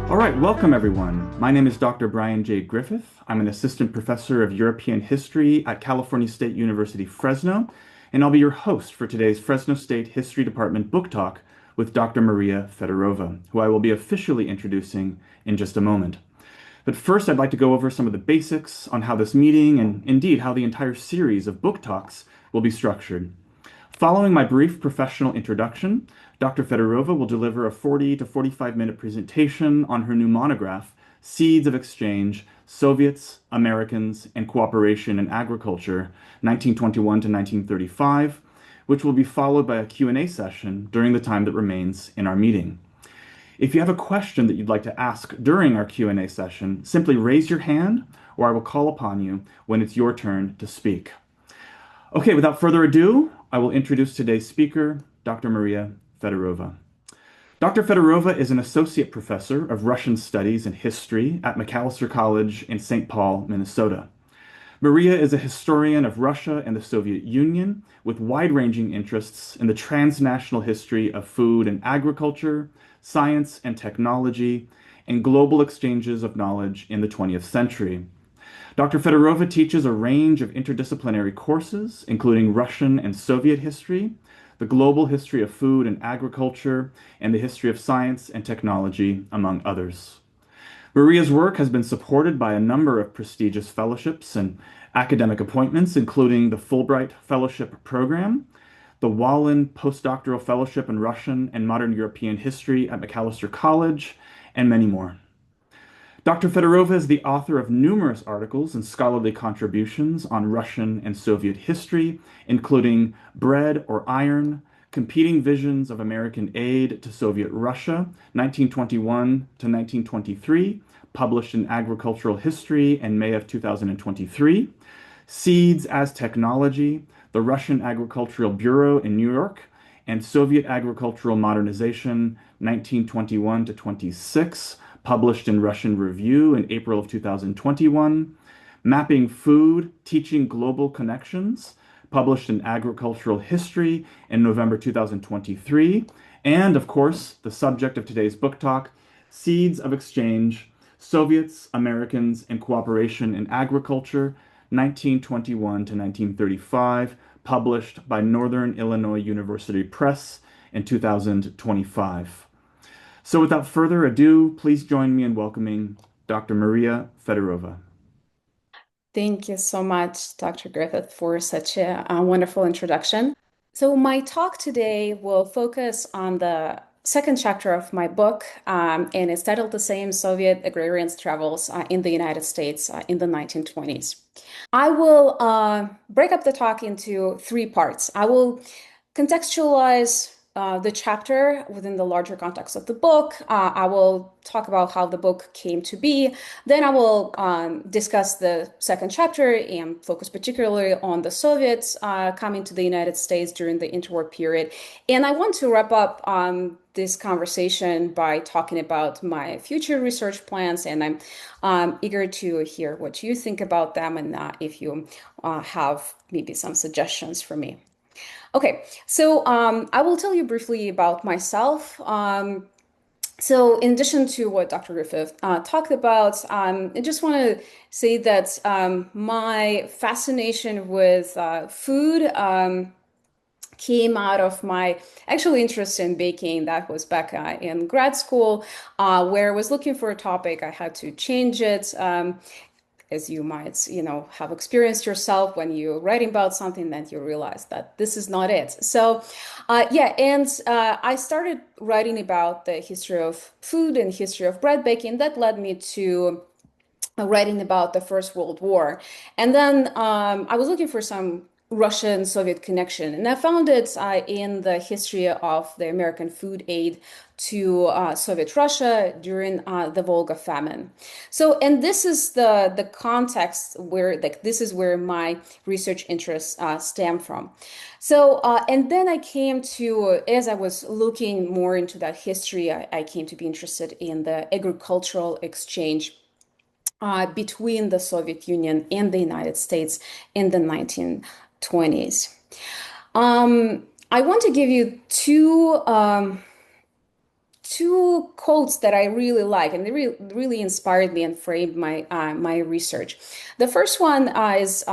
All right, welcome everyone. My name is Dr. Brian J. Griffith. I'm an assistant professor of European history at California State University, Fresno, and I'll be your host for today's Fresno State History Department book talk with Dr. Maria Fedorova, who I will be officially introducing in just a moment. But first, I'd like to go over some of the basics on how this meeting and indeed how the entire series of book talks will be structured. Following my brief professional introduction, Dr. Fedorova will deliver a 40 to 45-minute presentation on her new monograph, Seeds of Exchange, Soviets, Americans, and Cooperation in Agriculture, 1921 to 1935, which will be followed by a Q&A session during the time that remains in our meeting. If you have a question that you'd like to ask during our Q&A session, simply raise your hand or I will call upon you when it's your turn to speak. Okay, without further ado, I will introduce today's speaker, Dr. Maria Fedorova. Dr. Fedorova is an associate professor of Russian studies and history at Macalester College in St. Paul, Minnesota. Maria is a historian of Russia and the Soviet Union with wide-ranging interests in the transnational history of food and agriculture, science and technology, and global exchanges of knowledge in the 20th century. Dr. Fedorova teaches a range of interdisciplinary courses, including Russian and Soviet history, the global history of food and agriculture, and the history of science and technology, among others. Maria's work has been supported by a number of prestigious fellowships and academic appointments, including the Fulbright Fellowship Program, the Wallin Postdoctoral Fellowship in Russian and Modern European History at Macalester College, and many more. Dr. Fedorova is the author of numerous articles and scholarly contributions on Russian and Soviet history, including Bread or Iron, Competing Visions of American Aid to Soviet Russia, 1921 to 1923, published in Agricultural History in May of 2023, Seeds as Technology, the Russian Agricultural Bureau in New York, and Soviet Agricultural Modernization, 1921 to 26, published in Russian Review in April of 2021, Mapping Food, Teaching Global Connections, published in Agricultural History in November 2023, and of course, the subject of today's book talk, Seeds of Exchange, Soviets, Americans, and Cooperation in Agriculture, 1921 to 1935, published by Northern Illinois University Press in 2025. So without further ado, please join me in welcoming Dr. Maria Fedorova. Thank you so much, Dr. Griffith, for such a wonderful introduction. So my talk today will focus on the second chapter of my book, and it's titled the same, Soviet Agrarians' Travels in the United States in the 1920s. I will break up the talk into three parts. I will contextualize the chapter within the larger context of the book. I will talk about how the book came to be. Then I will discuss the second chapter and focus particularly on the Soviets coming to the United States during the interwar period. And I want to wrap up this conversation by talking about my future research plans, and I'm eager to hear what you think about them and if you have maybe some suggestions for me. Okay, so I will tell you briefly about myself. So in addition to what Dr. Griffith talked about, I just want to say that my fascination with food came out of my actual interest in baking. That was back in grad school, where I was looking for a topic. I had to change it. As you might, have experienced yourself when you're writing about something, that you realize that this is not it. So, I started writing about the history of food and history of bread baking. That led me to writing about the First World War. And then I was looking for some Russian-Soviet connection, and I found it in the history of the American food aid to Soviet Russia during the Volga famine. So, and this is the context where, this is where my research interests stem from. So, and then I came to, as I was looking more into that history, I came to be interested in the agricultural exchange between the Soviet Union and the United States in the 1920s. I want to give you two two quotes that I really like, and they really inspired me and framed my research. The first one is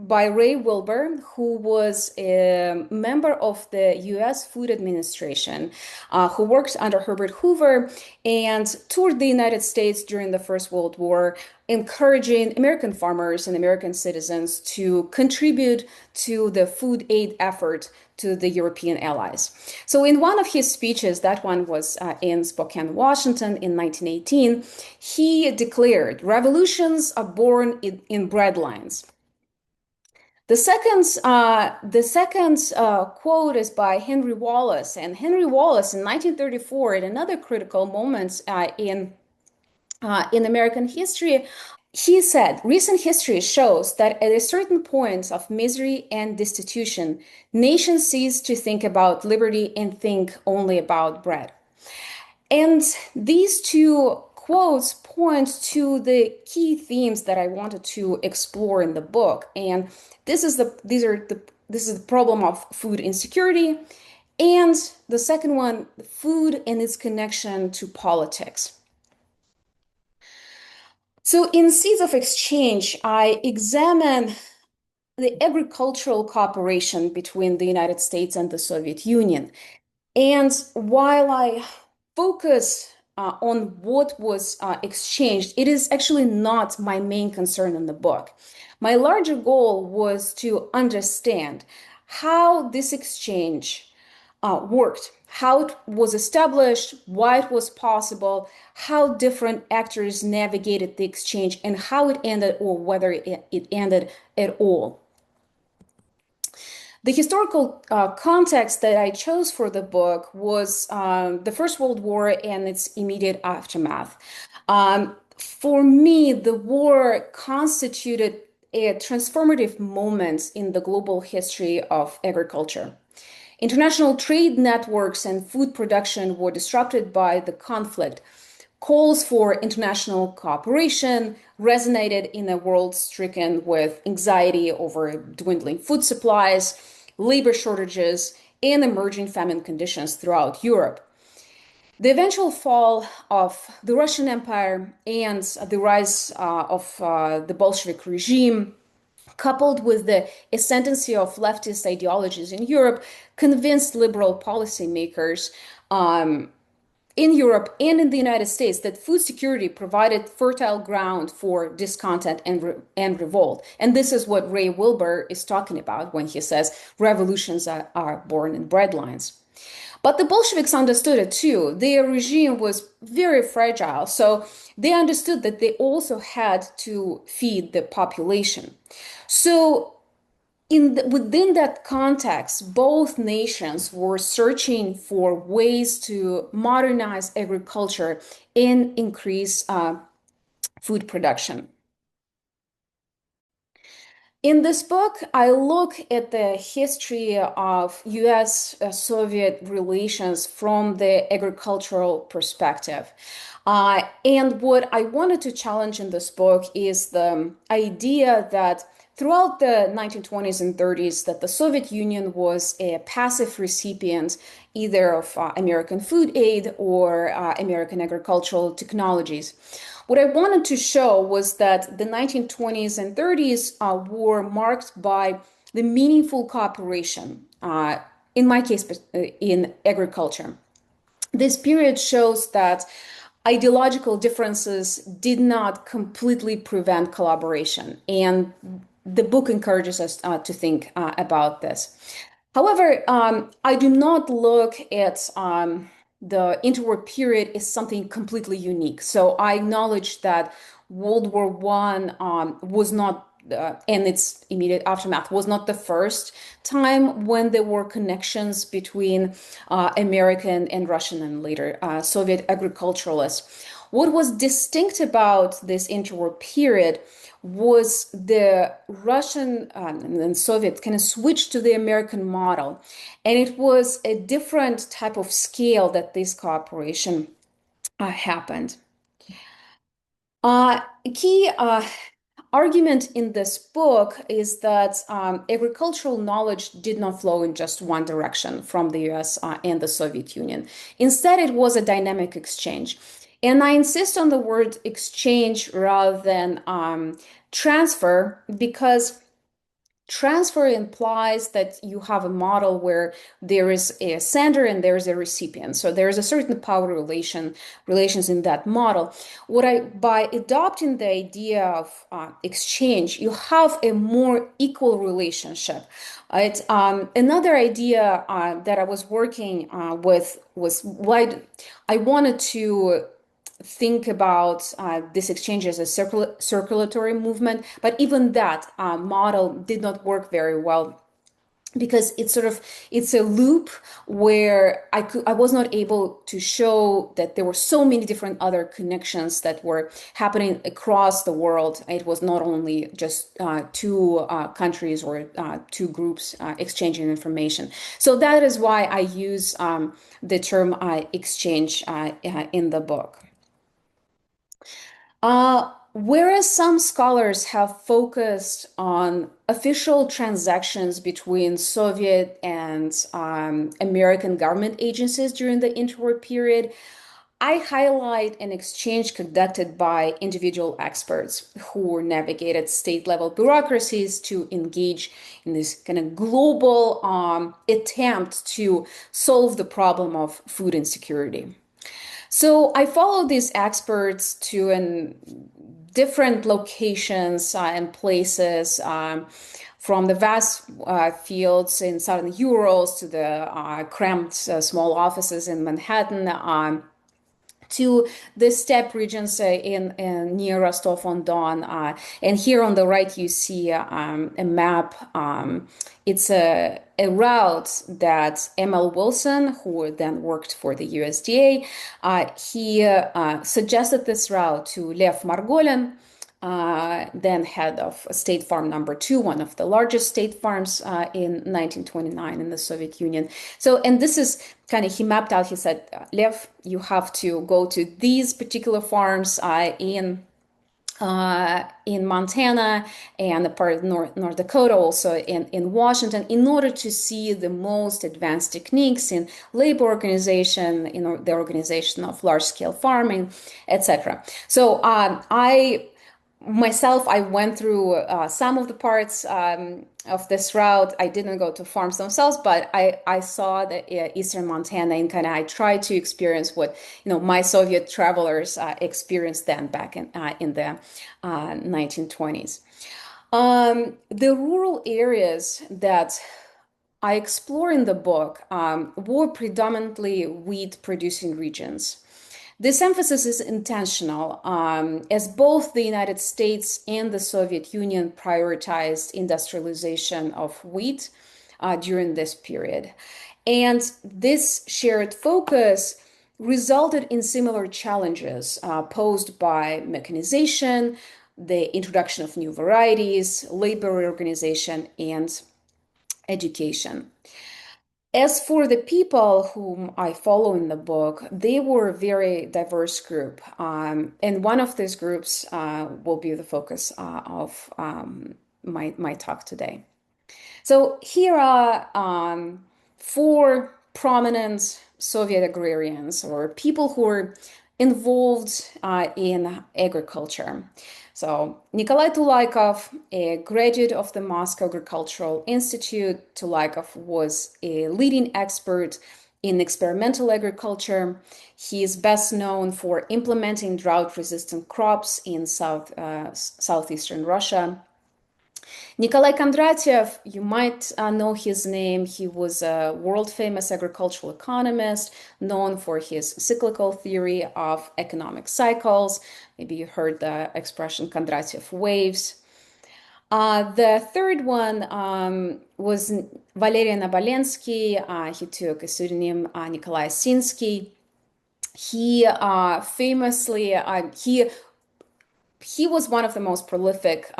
by Ray Wilbur, who was a member of the U.S. Food Administration, who worked under Herbert Hoover and toured the United States during the First World War, encouraging American farmers and American citizens to contribute to the food aid effort to the European allies. So, in one of his speeches, that one was in Spokane, Washington in 1918, he declared, "Revolutions are born in breadlines." The second quote is by Henry Wallace, and Henry Wallace in 1934, at another critical moment in American history, he said, "Recent history shows that at a certain point of misery and destitution, nations cease to think about liberty and think only about bread." And these two quotes point to the key themes that I wanted to explore in the book. And this is the problem of food insecurity. And the second one, food and its connection to politics. So in Seeds of Exchange, I examine the agricultural cooperation between the United States and the Soviet Union. And while I focus on what was exchanged, it is actually not my main concern in the book. My larger goal was to understand how this exchange worked, how it was established, why it was possible, how different actors navigated the exchange, and how it ended, or whether it ended at all. The historical context that I chose for the book was the First World War and its immediate aftermath. For me, the war constituted a transformative moment in the global history of agriculture. International trade networks and food production were disrupted by the conflict. Calls for international cooperation resonated in a world stricken with anxiety over dwindling food supplies, labor shortages, and emerging famine conditions throughout Europe. The eventual fall of the Russian Empire and the rise of the Bolshevik regime, coupled with the ascendancy of leftist ideologies in Europe, convinced liberal policymakers in Europe and in the United States that food security provided fertile ground for discontent and revolt. And this is what Ray Wilbur is talking about when he says revolutions are born in breadlines. But the Bolsheviks understood it too. Their regime was very fragile, so they understood that they also had to feed the population. So within that context, both nations were searching for ways to modernize agriculture and increase food production. In this book, I look at the history of US-Soviet relations from the agricultural perspective. And what I wanted to challenge in this book is the idea that throughout the 1920s and 30s, that the Soviet Union was a passive recipient either of American food aid or American agricultural technologies. What I wanted to show was that the 1920s and 30s were marked by the meaningful cooperation, in my case, in agriculture. This period shows that ideological differences did not completely prevent collaboration, and the book encourages us to think about this. However, I do not look at the interwar period as something completely unique. So I acknowledge that World War One was not, and its immediate aftermath was not the first time when there were connections between American and Russian and later Soviet agriculturalists. What was distinct about this interwar period was the Russian and Soviet kind of switched to the American model. And it was a different type of scale that this cooperation happened. Key argument in this book is that agricultural knowledge did not flow in just one direction from the US and the Soviet Union. Instead, it was a dynamic exchange. And I insist on the word exchange rather than transfer, because transfer implies that you have a model where there is a sender and there is a recipient. So there is a certain power relations in that model. By adopting the idea of exchange, you have a more equal relationship. Right? Another idea that I was working with was why I wanted to think about this exchange as a circulatory movement, but even that model did not work very well, because it's a loop where I was not able to show that there were so many different other connections that were happening across the world. It was not only just two countries or two groups exchanging information. So that is why I use the term exchange in the book. Whereas some scholars have focused on official transactions between Soviet and American government agencies during the interwar period, I highlight an exchange conducted by individual experts who navigated state-level bureaucracies to engage in this kind of global attempt to solve the problem of food insecurity. So I followed these experts to different locations and places, from the vast fields in southern Urals to the cramped small offices in Manhattan, to the steppe regions in near Rostov-on-Don. And here on the right, you see a map. It's a route that M.L. Wilson, who then worked for the USDA, he suggested this route to Lev Margolin, then head of State Farm number 2, one of the largest state farms in 1929 in the Soviet Union. So, and this is kind of, he mapped out, he said, Lev, you have to go to these particular farms in Montana and a part of North Dakota, also in Washington, in order to see the most advanced techniques in labor organization, in the organization of large-scale farming, etc. So I went through some of the parts of this route. I didn't go to farms themselves, but I saw the eastern Montana, and kind of I tried to experience what my Soviet travelers experienced then back in the 1920s. The rural areas that I explore in the book were predominantly wheat-producing regions. This emphasis is intentional, as both the United States and the Soviet Union prioritized industrialization of wheat during this period. And this shared focus resulted in similar challenges posed by mechanization, the introduction of new varieties, labor reorganization, and education. As for the people whom I follow in the book, they were a very diverse group. And one of these groups will be the focus of my talk today. So here are 4 prominent Soviet agrarians, or people who were involved in agriculture. So Nikolai Tulaykov, a graduate of the Moscow Agricultural Institute. Tulaykov was a leading expert in experimental agriculture. He is best known for implementing drought-resistant crops in southeastern Russia. Nikolai Kondratiev, you might know his name. He was a world-famous agricultural economist, known for his cyclical theory of economic cycles. Maybe you heard the expression Kondratiev waves. The third one was Valeriy Nabolensky. He took a pseudonym Nikolai Sinsky. He famously, he was one of the most prolific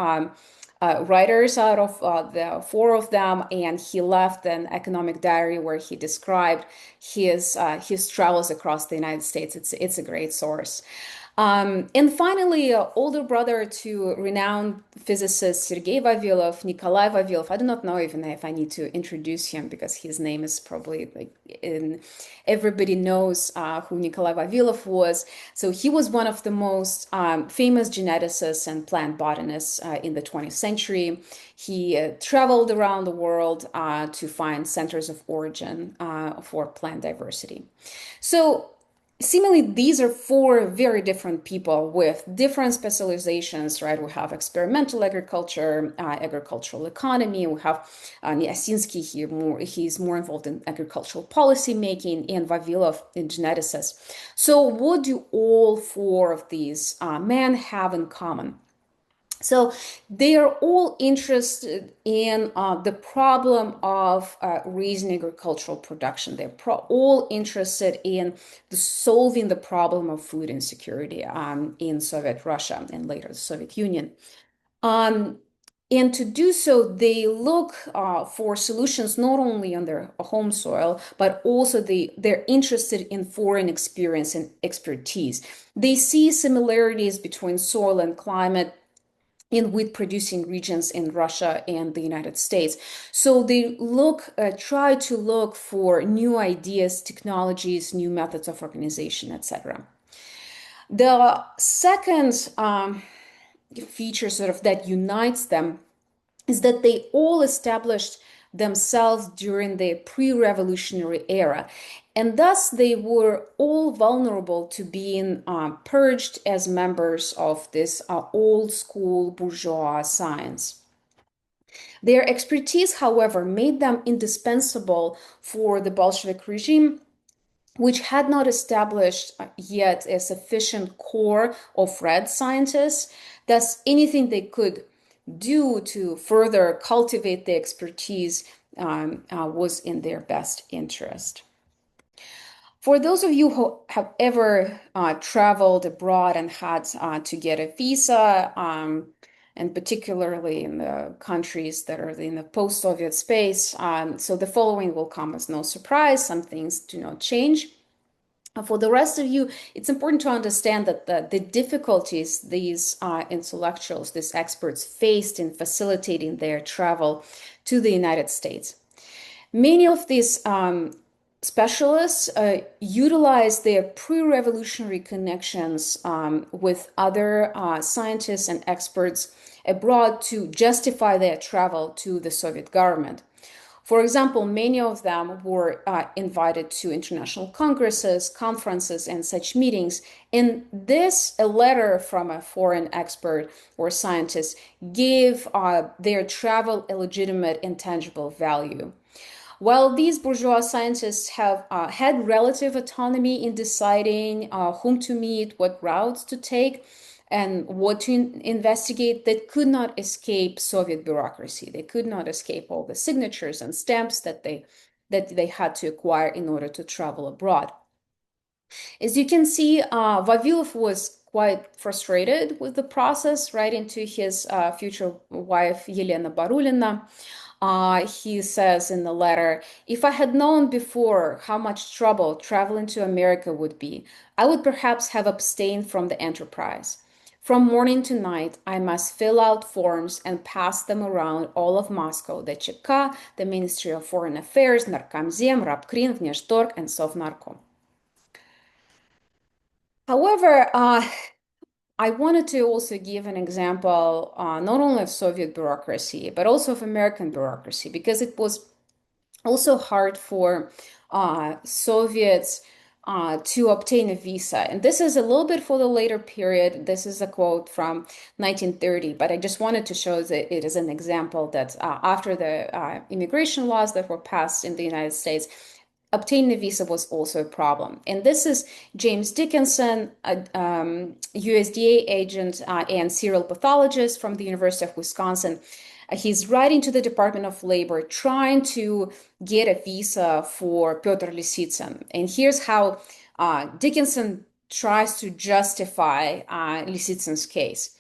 writers out of the 4 of them, and he left an economic diary where he described his travels across the United States. It's a great source. And finally, older brother to renowned physicist Sergei Vavilov, Nikolai Vavilov. I do not know even if I need to introduce him because his name is probably like everybody knows who Nikolai Vavilov was. So he was one of the most famous geneticists and plant botanists in the 20th century. He traveled around the world to find centers of origin for plant diversity. So seemingly these are four very different people with different specializations, right? We have experimental agriculture, agricultural economy. We have Nyasinsky here, he's more involved in agricultural policy making, and Vavilov in geneticists. So what do all four of these men have in common? So they are all interested in the problem of raising agricultural production. They're all interested in solving the problem of food insecurity in Soviet Russia and later the Soviet Union. Um, and to do so, they look for solutions not only on their home soil, but also they're interested in foreign experience and expertise. They see similarities between soil and climate in wheat producing regions in Russia and the United States. So they try to look for new ideas, technologies, new methods of organization, etc. The second feature sort of that unites them is that they all established themselves during the pre-revolutionary era, and thus they were all vulnerable to being purged as members of this old school bourgeois science. Their expertise, however, made them indispensable for the Bolshevik regime, which had not established yet a sufficient core of red scientists. Thus, anything they could do to further cultivate the expertise was in their best interest. For those of you who have ever traveled abroad and had to get a visa, and particularly in the countries that are in the post-Soviet space, so the following will come as no surprise. Some things do not change. For the rest of you, it's important to understand that the difficulties these intellectuals, these experts faced in facilitating their travel to the United States. Many of these specialists utilized their pre-revolutionary connections with other scientists and experts abroad to justify their travel to the Soviet government. For example, many of them were invited to international congresses, conferences, and such meetings. And a letter from a foreign expert or scientist gave their travel a legitimate and tangible value. While these bourgeois scientists have had relative autonomy in deciding whom to meet, what routes to take, and what to investigate, that could not escape Soviet bureaucracy. They could not escape all the signatures and stamps that they had to acquire in order to travel abroad. As you can see, Vavilov was quite frustrated with the process, writing to his future wife, Yelena Barulina. He says in the letter, "If I had known before how much trouble traveling to America would be, I would perhaps have abstained from the enterprise. From morning to night, I must fill out forms and pass them around all of Moscow, the ЧК, the Ministry of Foreign Affairs, Narkomzem, Rabkrin, Внешторг, and Sovnarkom." However, I wanted to also give an example not only of Soviet bureaucracy, but also of American bureaucracy, because it was also hard for Soviets to obtain a visa. And this is a little bit for the later period. This is a quote from 1930, but I just wanted to show that it is an example that after the immigration laws that were passed in the United States, obtaining a visa was also a problem. And this is James Dickinson, a USDA agent and serial pathologist from the University of Wisconsin. He's writing to the Department of Labor trying to get a visa for Pyotr Lisitsyn. And here's how Dickinson tries to justify Lisitsyn's case.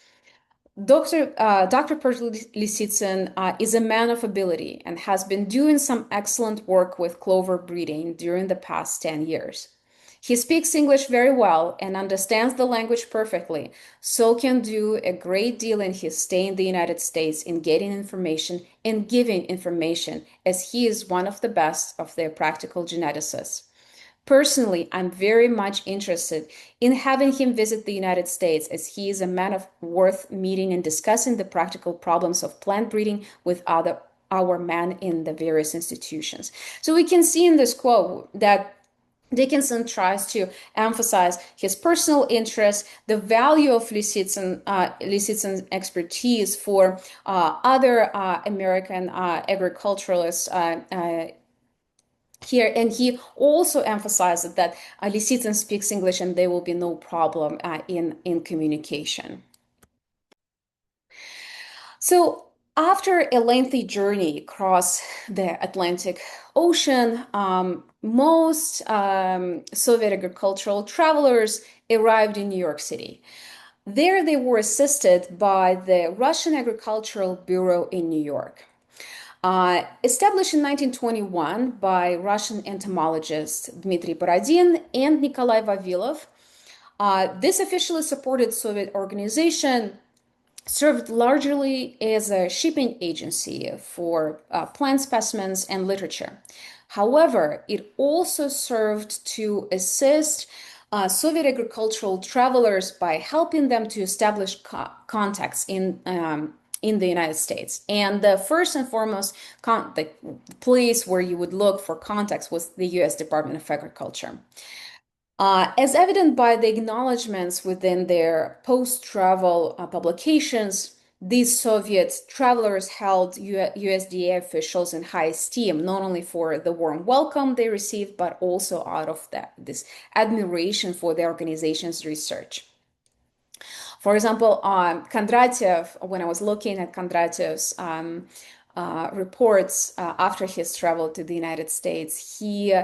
Dr. Pyotr Lisitsyn is a man of ability and has been doing some excellent work with clover breeding during the past 10 years. He speaks English very well and understands the language perfectly, so can do a great deal in his stay in the United States in getting information and giving information, as he is one of the best of their practical geneticists. Personally, I'm very much interested in having him visit the United States, as he is a man of worth meeting and discussing the practical problems of plant breeding with our men in the various institutions. So we can see in this quote that Dickinson tries to emphasize his personal interest, the value of Lisitsyn's expertise for other American agriculturalists here. And he also emphasizes that Lisitsyn speaks English and there will be no problem in communication. So after a lengthy journey across the Atlantic Ocean, most Soviet agricultural travelers arrived in New York City. There they were assisted by the Russian Agricultural Bureau in New York. Established in 1921 by Russian entomologists Dmitry Borodin and Nikolai Vavilov, this officially supported Soviet organization served largely as a shipping agency for plant specimens and literature. However, it also served to assist Soviet agricultural travelers by helping them to establish contacts in the United States. And the first and foremost the place where you would look for contacts was the U.S. Department of Agriculture. As evident by the acknowledgments within their post-travel publications, these Soviet travelers held USDA officials in high esteem, not only for the warm welcome they received, but also out of this admiration for the organization's research. For example, Kondratiev, when I was looking at Kondratiev's reports after his travel to the United States, he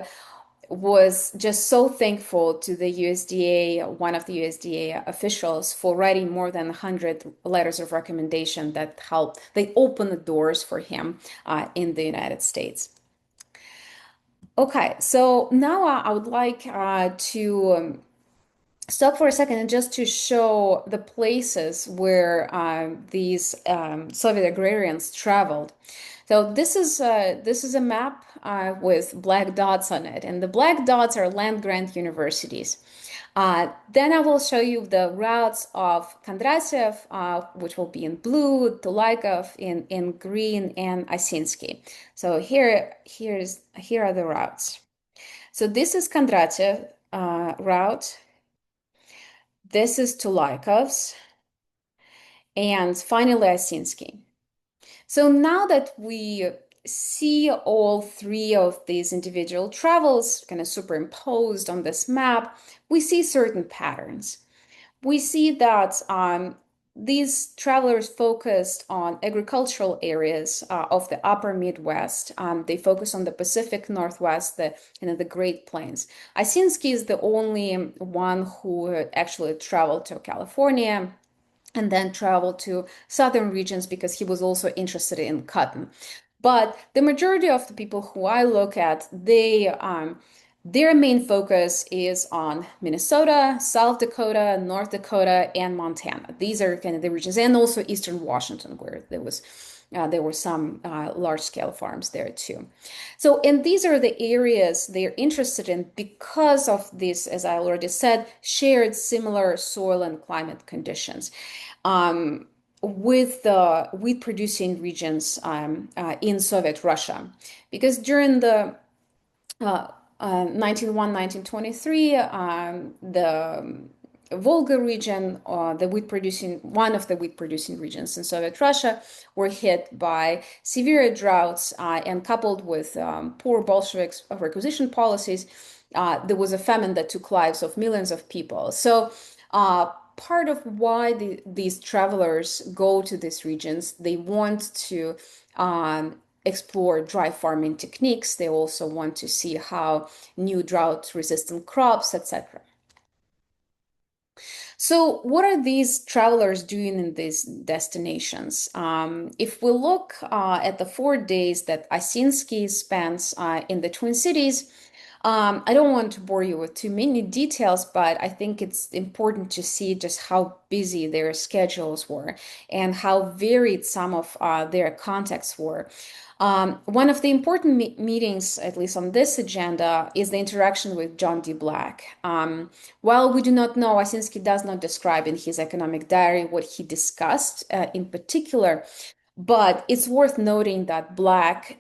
was just so thankful to the USDA, one of the USDA officials, for writing more than 100 letters of recommendation that helped, they opened the doors for him in the United States. Okay, so now I would like to stop for a second and just to show the places where these Soviet agrarians traveled. So this is a map with black dots on it, and the black dots are land-grant universities. Then I will show you the routes of Kondratiev, which will be in blue, Tulaikov in green, and Asinsky. So here are the routes. So this is Kondratiev route. This is Tulaikov's, and finally Asinsky. So now that we see all three of these individual travels kind of superimposed on this map, we see certain patterns. We see that these travelers focused on agricultural areas of the upper Midwest. They focus on the Pacific Northwest, the Great Plains. Asinsky is the only one who actually traveled to California and then traveled to southern regions because he was also interested in cotton. But the majority of the people who I look at, their main focus is on Minnesota, South Dakota, North Dakota, and Montana. These are kind of the regions, and also Eastern Washington, where there were some large-scale farms there too. So, and these are the areas they're interested in because of this, as I already said, shared similar soil and climate conditions. With the wheat-producing regions in Soviet Russia, because during the 1901-1923, the Volga region, one of the wheat-producing regions in Soviet Russia, were hit by severe droughts, and coupled with poor Bolshevik requisition policies, there was a famine that took lives of millions of people. So part of why these travelers go to these regions, they want to explore dry farming techniques. They also want to see how new drought-resistant crops, etc. So what are these travelers doing in these destinations? If we look at the 4 days that Asinsky spends in the Twin Cities, I don't want to bore you with too many details, but I think it's important to see just how busy their schedules were and how varied some of their contexts were. One of the important meetings, at least on this agenda, is the interaction with John D. Black. While we do not know, Asinski does not describe in his economic diary what he discussed in particular, but it's worth noting that Black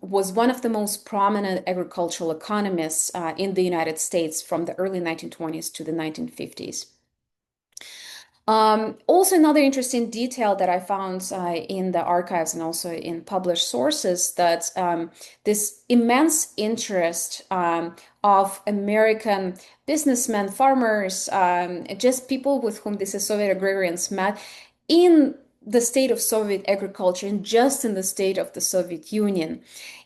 was one of the most prominent agricultural economists in the United States from the early 1920s to the 1950s. Also, another interesting detail that I found in the archives and also in published sources that this immense interest of American businessmen, farmers, just people with whom these Soviet agrarians met in the state of Soviet agriculture and just in the state of the Soviet Union.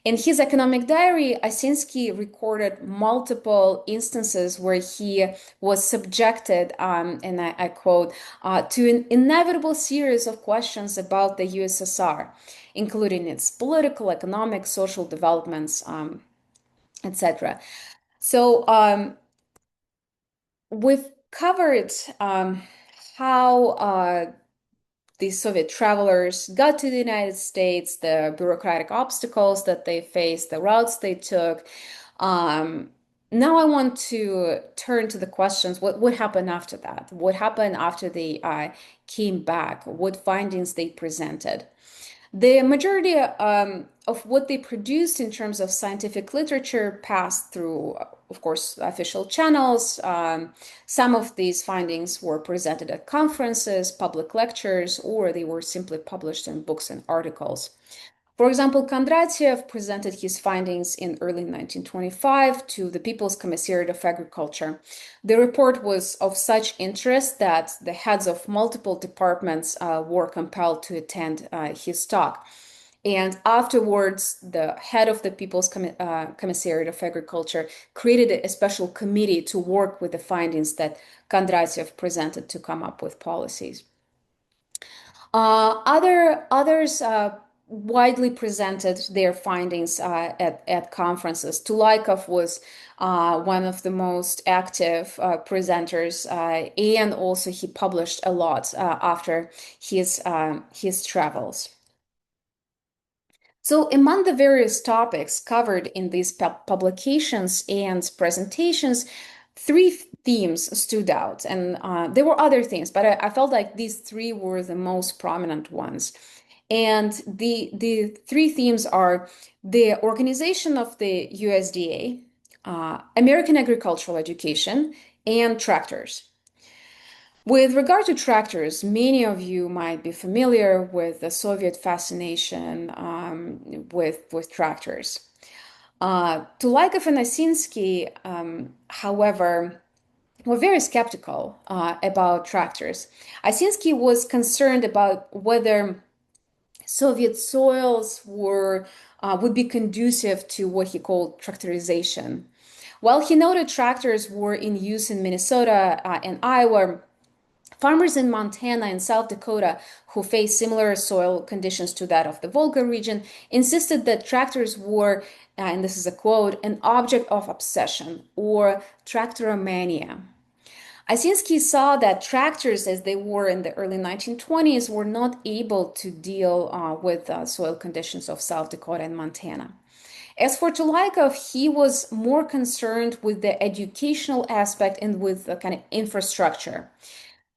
In his economic diary, Asinsky recorded multiple instances where he was subjected, and I quote, to an inevitable series of questions about the USSR, including its political, economic, social developments, etc. So we've covered how the Soviet travelers got to the United States, the bureaucratic obstacles that they faced, the routes they took. Now I want to turn to the questions. What happened after that? What happened after they came back? What findings they presented? The majority of what they produced in terms of scientific literature passed through, of course, official channels. Some of these findings were presented at conferences, public lectures, or they were simply published in books and articles. For example, Kondratiev presented his findings in early 1925 to the People's Commissariat of Agriculture. The report was of such interest that the heads of multiple departments were compelled to attend his talk. And afterwards, the head of the People's Commissariat of Agriculture created a special committee to work with the findings that Kondratiev presented to come up with policies. Others widely presented their findings at conferences. Tulaikov was one of the most active presenters, and also he published a lot after his travels. So among the various topics covered in these publications and presentations, three themes stood out. And there were other themes, but I felt like these three were the most prominent ones. And the three themes are the organization of the USDA, American agricultural education, and tractors. With regard to tractors, many of you might be familiar with the Soviet fascination with tractors. Tulaikov and Asinsky, however, were very skeptical about tractors. Asinsky was concerned about whether Soviet soils would be conducive to what he called tractorization. While he noted tractors were in use in Minnesota and Iowa, farmers in Montana and South Dakota, who faced similar soil conditions to that of the Volga region, insisted that tractors were, and this is a quote, an object of obsession or tractoromania. Asinsky saw that tractors, as they were in the early 1920s, were not able to deal with soil conditions of South Dakota and Montana. As for Tulaikov, he was more concerned with the educational aspect and with the kind of infrastructure.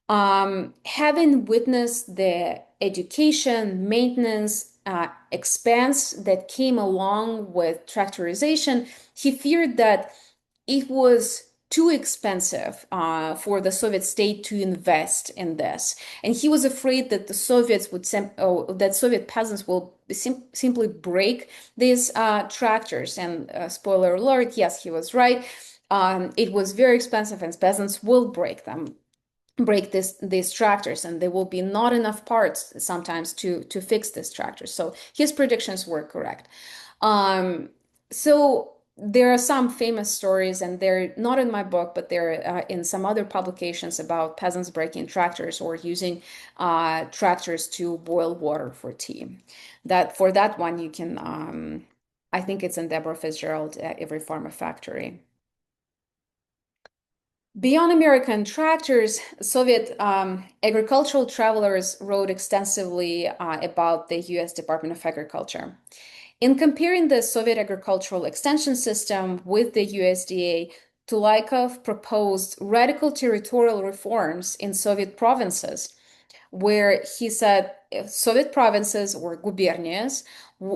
Having witnessed the education, maintenance, expense that came along with tractorization, he feared that it was too expensive for the Soviet state to invest in this, and he was afraid that the Soviets would that Soviet peasants will simply break these tractors. And spoiler alert, yes, he was right. It was very expensive, and peasants will break these tractors, and there will be not enough parts sometimes to fix these tractors. So his predictions were correct. So there are some famous stories, and they're not in my book, but they're in some other publications about peasants breaking tractors or using tractors to boil water for tea. For that one, you can I think it's in Deborah Fitzgerald, Every Farm a Factory. Beyond American tractors, Soviet agricultural travelers wrote extensively about the U.S. Department of Agriculture. In comparing the Soviet agricultural extension system with the USDA, Tulaikov proposed radical territorial reforms in Soviet provinces, where he said Soviet provinces or gubernias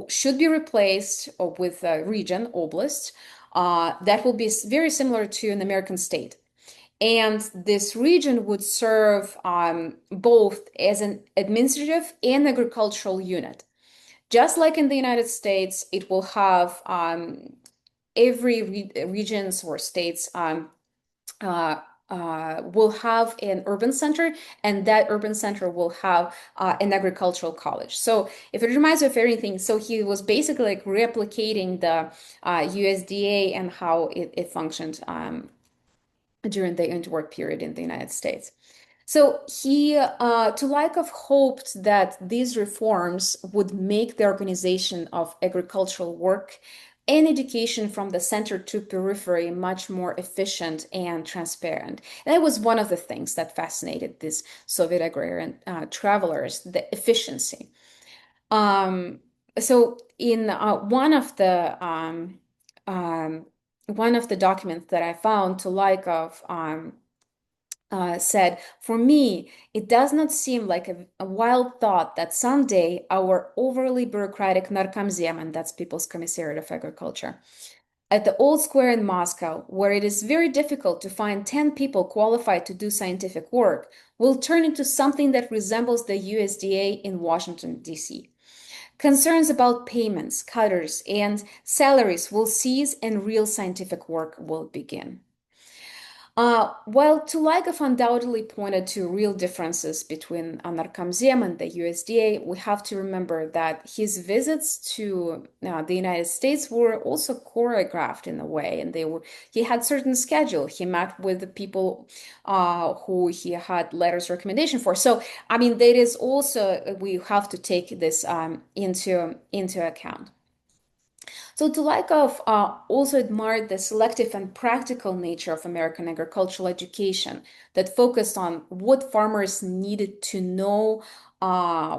should be replaced with a region, oblast, that will be very similar to an American state. And this region would serve both as an administrative and agricultural unit. Just like in the United States, it will have every regions or states uh, will have an urban center, and that urban center will have an agricultural college. So if it reminds you of anything, so he was basically like replicating the USDA and how it functioned during the interwar period in the United States. So Tulaikov hoped that these reforms would make the organization of agricultural work and education from the center to periphery much more efficient and transparent. And that was one of the things that fascinated these Soviet agrarian travelers, the efficiency. Um, so in one of the documents that I found, Tulaikov said, "For me, it does not seem like a wild thought that someday our overly bureaucratic Narkomzem, and that's People's Commissariat of Agriculture, at the Old Square in Moscow, where it is very difficult to find 10 people qualified to do scientific work, will turn into something that resembles the USDA in Washington, D.C. Concerns about payments, cutters, and salaries will cease and real scientific work will begin." While Tulaikov undoubtedly pointed to real differences between Narkomzem and the USDA, we have to remember that his visits to the United States were also choreographed in a way, and he had certain schedule. He met with the people who he had letters of recommendation for. So, I mean, that is also we have to take this into account. So Tulaikov also admired the selective and practical nature of American agricultural education that focused on what farmers needed to know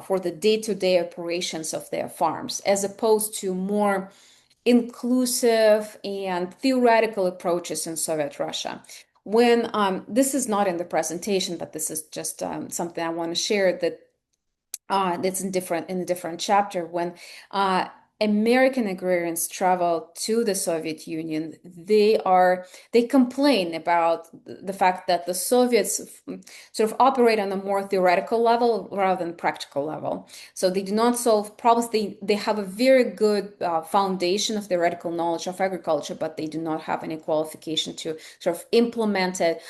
for the day-to-day operations of their farms, as opposed to more inclusive and theoretical approaches in Soviet Russia. When this is not in the presentation, but this is just something I want to share that's in a different chapter. When American agrarians travel to the Soviet Union, they complain about the fact that the Soviets sort of operate on a more theoretical level rather than practical level. So they do not solve problems. They have a very good foundation of theoretical knowledge of agriculture, but they do not have any qualification to sort of implement it,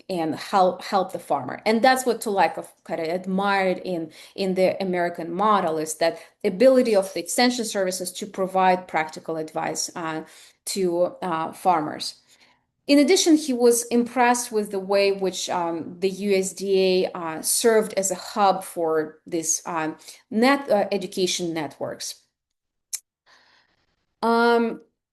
and help the farmer. And that's what Tulaikov kind of admired in the American model, is that ability of the extension services to provide practical advice to farmers. In addition, he was impressed with the way which the USDA served as a hub for these education networks.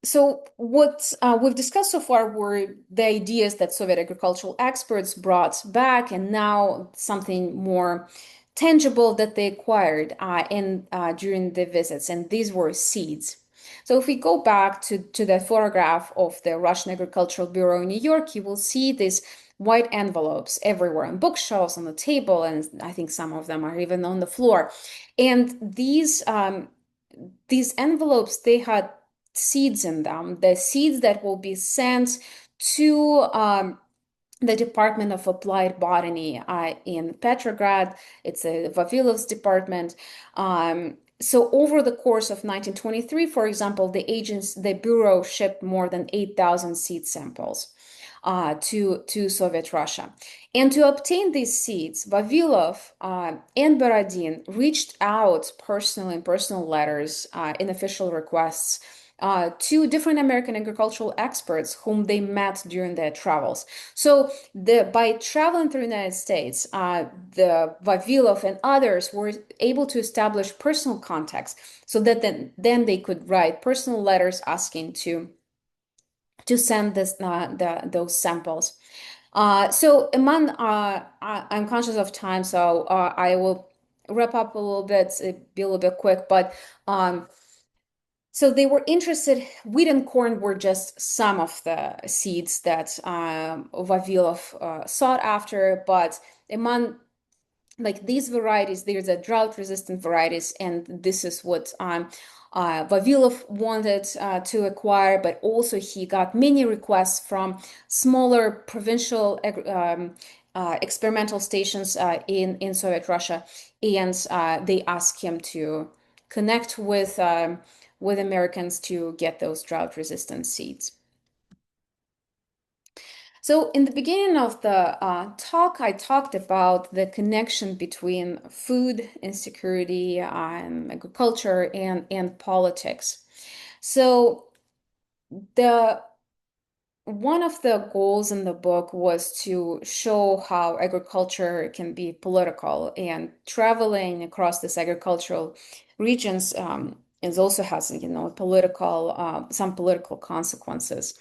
So what we've discussed so far were the ideas that Soviet agricultural experts brought back, and now something more tangible that they acquired during the visits, and these were seeds. So if we go back to the photograph of the Russian Agricultural Bureau in New York, you will see these white envelopes everywhere on bookshelves, on the table, and I think some of them are even on the floor. And these envelopes, they had seeds in them, the seeds that will be sent to the Department of Applied Botany in Petrograd. It's a Vavilov's department. So over the course of 1923, for example, the Bureau shipped more than 8,000 seed samples to Soviet Russia. And to obtain these seeds, Vavilov and Borodin reached out personally in personal letters in official requests two different American agricultural experts whom they met during their travels. So by traveling through the United States, the Vavilov and others were able to establish personal contacts so that then they could write personal letters asking to send those samples. So among I'm conscious of time, so I will wrap up a little bit, be a little bit quick, but so they were interested. Wheat and corn were just some of the seeds that Vavilov sought after, but among like these varieties, there's a drought-resistant varieties, and this is what Vavilov wanted to acquire, but also he got many requests from smaller provincial experimental stations in Soviet Russia, and they asked him to connect with Americans to get those drought-resistant seeds. So in the beginning of the talk, I talked about the connection between food insecurity and agriculture and politics. So the one of the goals in the book was to show how agriculture can be political, and traveling across these agricultural regions is also has political some political consequences.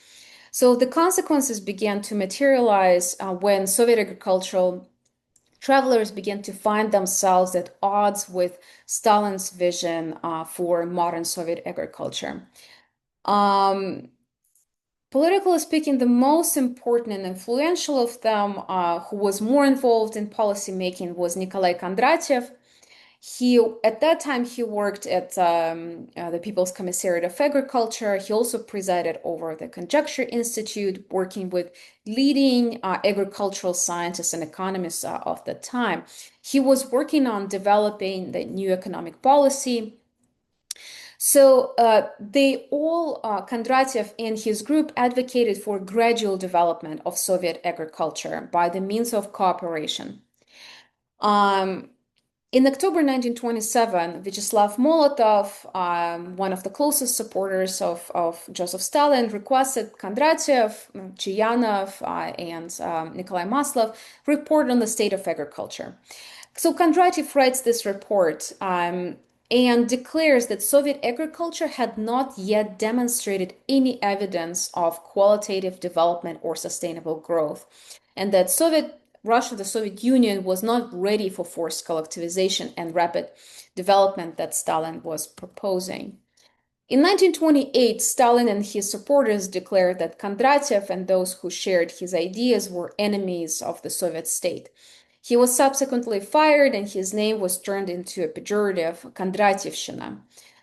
So the consequences began to materialize when Soviet agricultural travelers began to find themselves at odds with Stalin's vision for modern Soviet agriculture. Politically speaking, the most important and influential of them, who was more involved in policy making, was Nikolai Kondratiev. At that time, he worked at the People's Commissariat of Agriculture. He also presided over the Conjecture Institute, working with leading agricultural scientists and economists of the time. He was working on developing the new economic policy. So Kondratiev and his group advocated for gradual development of Soviet agriculture by the means of cooperation. In October 1927, Vyacheslav Molotov, one of the closest supporters of Joseph Stalin, requested Kondratiev, Chayanov, and Nikolai Maslov report on the state of agriculture. So Kondratiev writes this report and declares that Soviet agriculture had not yet demonstrated any evidence of qualitative development or sustainable growth, and that Russia, the Soviet Union, was not ready for forced collectivization and rapid development that Stalin was proposing. In 1928, Stalin and his supporters declared that Kondratiev and those who shared his ideas were enemies of the Soviet state. He was subsequently fired, and his name was turned into a pejorative, Kondratievщина,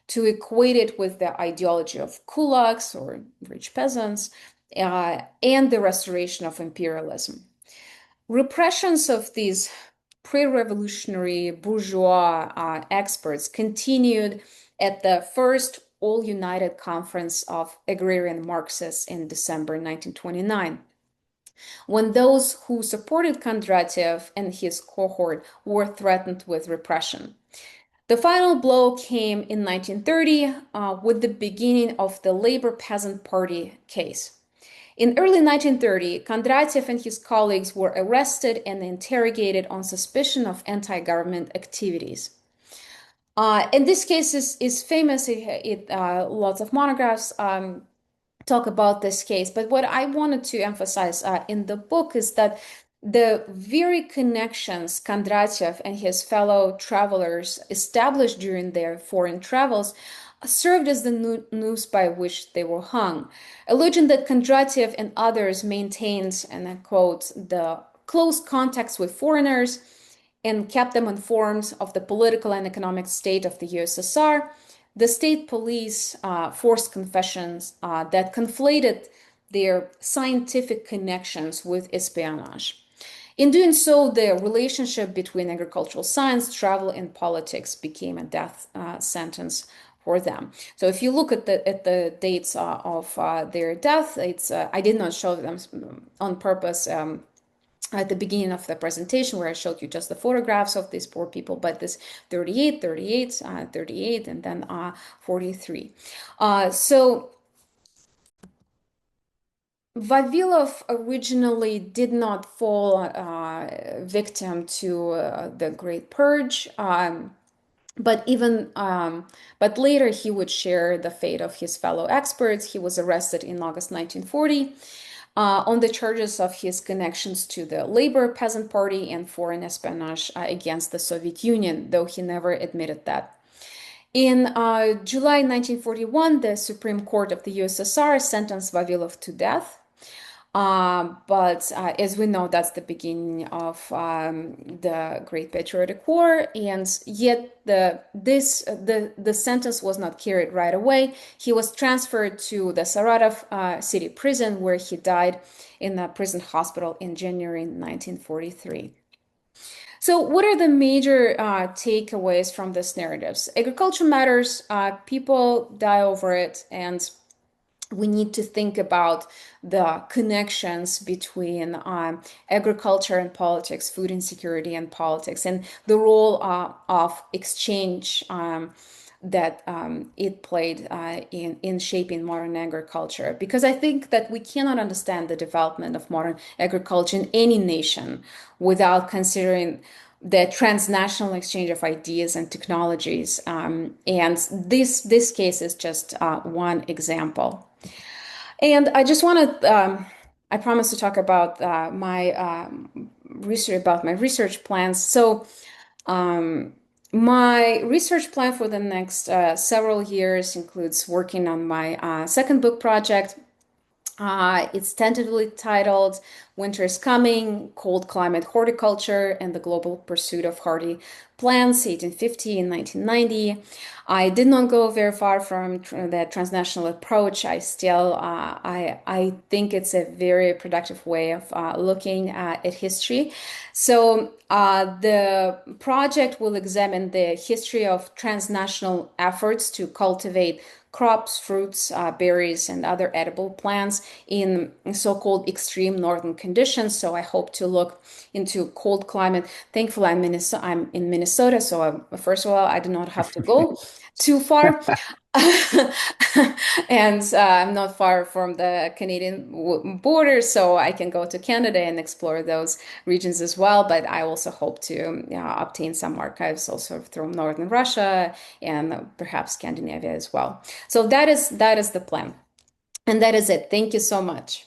to equate it with the ideology of kulaks, or rich peasants, and the restoration of imperialism. Repressions of these pre-revolutionary bourgeois experts continued at the first All-United Conference of Agrarian Marxists in December 1929, when those who supported Kondratiev and his cohort were threatened with repression. The final blow came in 1930 with the beginning of the Labor Peasant Party case. In early 1930, Kondratiev and his colleagues were arrested and interrogated on suspicion of anti-government activities. And this case is famous. Lots of monographs talk about this case. But what I wanted to emphasize in the book is that the very connections Kondratiev and his fellow travelers established during their foreign travels served as the noose by which they were hung. Alleging that Kondratiev and others maintained, and I quote, the close contacts with foreigners and kept them informed of the political and economic state of the USSR, the state police forced confessions that conflated their scientific connections with espionage. In doing so, the relationship between agricultural science, travel, and politics became a death sentence for them. So if you look at the dates of their death, I did not show them on purpose. at the beginning of the presentation where I showed you just the photographs of these poor people, but this 38, 38, 38, and then 43. So Vavilov originally did not fall victim to the Great Purge. But later he would share the fate of his fellow experts. He was arrested in August 1940 on the charges of his connections to the Labor Peasant Party and foreign espionage against the Soviet Union, though he never admitted that. In July 1941, the Supreme Court of the USSR sentenced Vavilov to death. But as we know, that's the beginning of the Great Patriotic War, and yet the sentence was not carried right away. He was transferred to the Saratov city prison, where he died in a prison hospital in January 1943. So, what are the major takeaways from this narratives? Agriculture matters, people die over it, and we need to think about the connections between agriculture and politics, food insecurity and politics, and the role of exchange that it played in shaping modern agriculture. Because I think that we cannot understand the development of modern agriculture in any nation without considering the transnational exchange of ideas and technologies. And this case is just one example. And I just want to, I promise to talk about my research plans. So, my research plan for the next several years includes working on my second book project. It's tentatively titled Winter is Coming, Cold Climate Horticulture and the Global Pursuit of Hardy Plants, 1850 and 1990. I did not go very far from the transnational approach. I still, I think it's a very productive way of looking at history. So the project will examine the history of transnational efforts to cultivate crops, fruits, berries, and other edible plants in so-called extreme northern conditions. So I hope to look into cold climate. Thankfully, I'm in Minnesota, so first of all, I do not have to go too far. And I'm not far from the Canadian border, so I can go to Canada and explore those regions as well. But I also hope to obtain some archives also from northern Russia and perhaps Scandinavia as well. So that is the plan. And that is it. Thank you so much.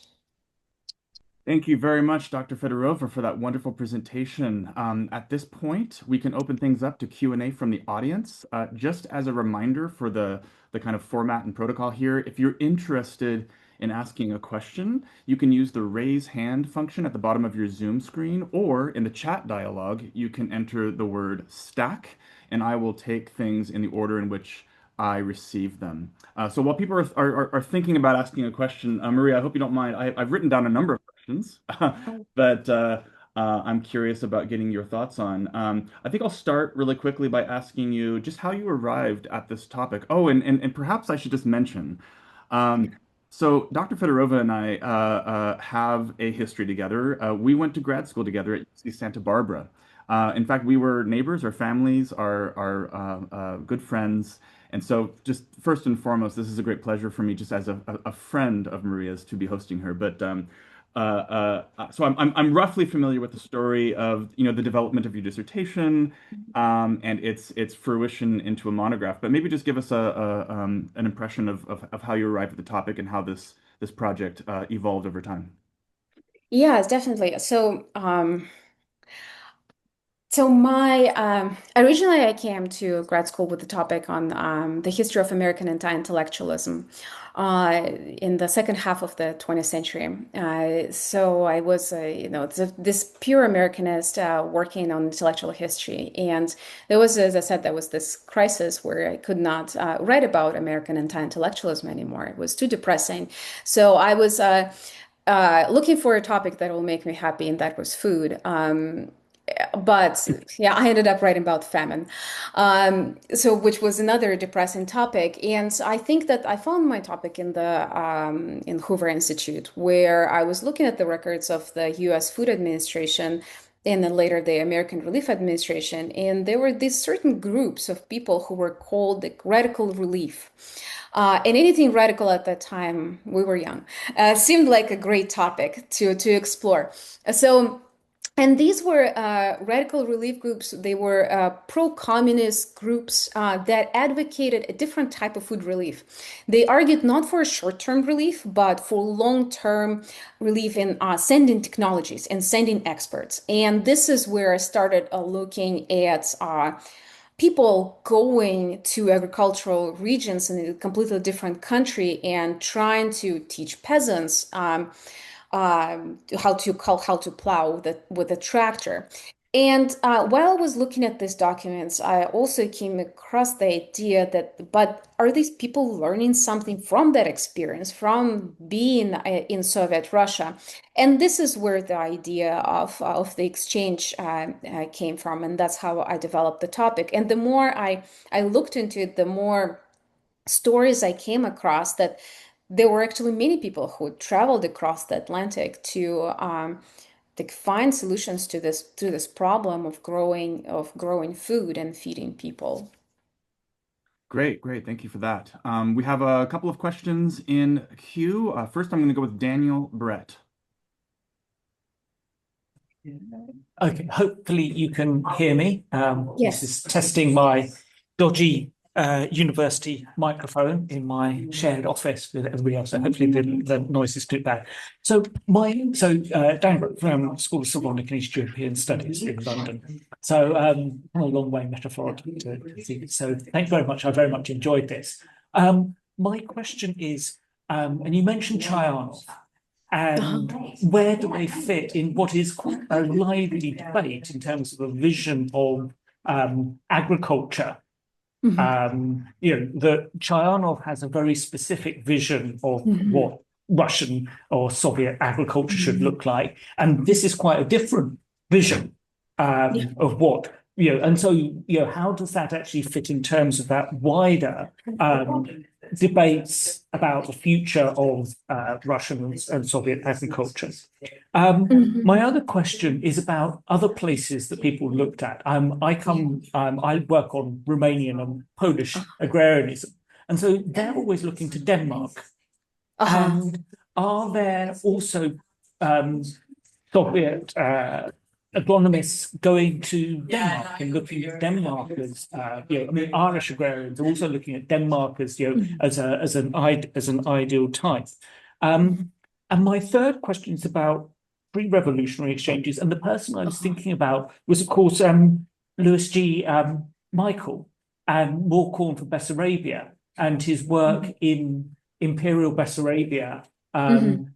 Thank you very much, Dr. Fedorova, for that wonderful presentation. At this point, we can open things up to Q&A from the audience. Just as a reminder for the kind of format and protocol here, if you're interested in asking a question, you can use the raise hand function at the bottom of your Zoom screen, or in the chat dialog, you can enter the word stack, and I will take things in the order in which I receive them. So while people are thinking about asking a question, Maria, I hope you don't mind. I've written down a number of questions, but I'm curious about getting your thoughts on. I think I'll start really quickly by asking you just how you arrived at this topic. Oh, and perhaps I should just mention. Um, so Dr. Fedorova and I have a history together. We went to grad school together at UC Santa Barbara. In fact, we were neighbors. Our families are good friends. And so, just first and foremost, this is a great pleasure for me, just as a friend of Maria's, to be hosting her. But so I'm roughly familiar with the story of the development of your dissertation, and its fruition into a monograph. But maybe just give us an impression of how you arrived at the topic and how this project evolved over time. Yes, definitely. So my originally I came to grad school with the topic on the history of American anti-intellectualism in the second half of the 20th century. So I was, this pure Americanist working on intellectual history, and there was, as I said, there was this crisis where I could not write about American anti-intellectualism anymore. It was too depressing. So I was looking for a topic that will make me happy, and that was food. but yeah, I ended up writing about famine, so which was another depressing topic. And I think that I found my topic in the in Hoover Institute, where I was looking at the records of the U.S. Food Administration and then later the American Relief Administration, and there were these certain groups of people who were called the radical relief. And anything radical at that time, we were young, seemed like a great topic to explore. So. And these were radical relief groups. They were pro-communist groups that advocated a different type of food relief. They argued not for short-term relief, but for long-term relief in sending technologies and sending experts. And this is where I started looking at people going to agricultural regions in a completely different country and trying to teach peasants how to plow with a tractor. And while I was looking at these documents, I also came across the idea that, but are these people learning something from that experience, from being in Soviet Russia? And this is where the idea of the exchange came from, and that's how I developed the topic. And the more I looked into it, the more stories I came across that there were actually many people who traveled across the Atlantic to find solutions to this problem of growing food and feeding people. Great, great. Thank you for that. We have a couple of questions in queue. First, I'm going to go with Daniel Brett. Okay, hopefully you can hear me. Yes. This is testing my dodgy university microphone in my shared office with everybody else. So hopefully the noise is too bad. So Dan Brooke from School of Civil and East European Studies in London. So a long way metaphorically to see. So thank you very much. I very much enjoyed this. My question is, and you mentioned Chayanov. And where do they fit in what is quite a lively debate in terms of a vision of agriculture? That Chayanov has a very specific vision of what Russian or Soviet agriculture should look like, and this is quite a different vision of what and so how does that actually fit in terms of that wider debates about the future of Russian and Soviet agriculture? My other question is about other places that people looked at. I work on Romanian and Polish agrarianism, and so they're always looking to Denmark. And are there also Soviet agronomists going to Denmark and looking at Denmark as Irish agrarians are also looking at Denmark as as an ideal type. And my third question is about pre-revolutionary exchanges, and the person I was thinking about was, of course, Louis G. Michael and War Corn for Bessarabia and his work in Imperial Bessarabia